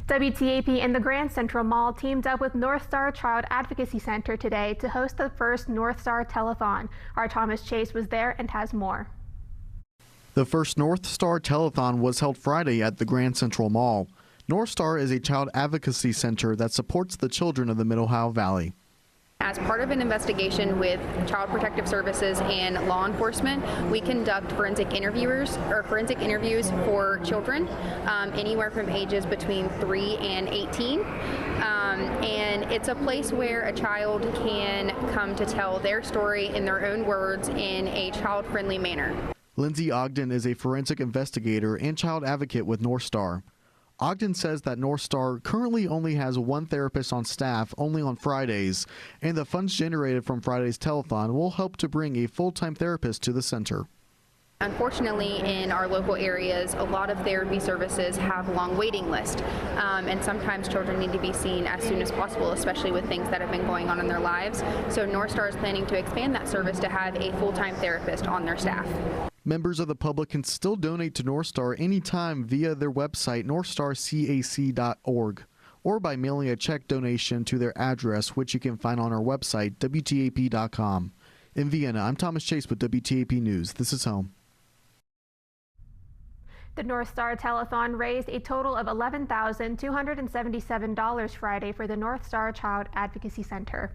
WTAP and the Grand Central Mall teamed up with North Star Child Advocacy Center today to host the first North Star Telethon. Our Thomas Chase was there and has more. The first North Star Telethon was held Friday at the Grand Central Mall. North Star is a child advocacy center that supports the children of the Middle Ohio Valley. As part of an investigation with Child Protective Services and law enforcement, we conduct forensic interviews for children anywhere from ages between 3 and 18. And it's a place where a child can come to tell their story in their own words in a child-friendly manner. Lindsay Ogden is a forensic investigator and child advocate with North Star. Ogden says that North Star currently only has one therapist on staff only on Fridays, and the funds generated from Friday's telethon will help to bring a full-time therapist to the center. Unfortunately, in our local areas, a lot of therapy services have long waiting lists, and sometimes children need to be seen as soon as possible, especially with things that have been going on in their lives. So North Star is planning to expand that service to have a full-time therapist on their staff. Members of the public can still donate to North Star anytime via their website, northstarcac.org, or by mailing a check donation to their address, which you can find on our website, WTAP.com. In Vienna, I'm Thomas Chase with WTAP News. This is home. The North Star Telethon raised a total of $11,277 Friday for the North Star Child Advocacy Center.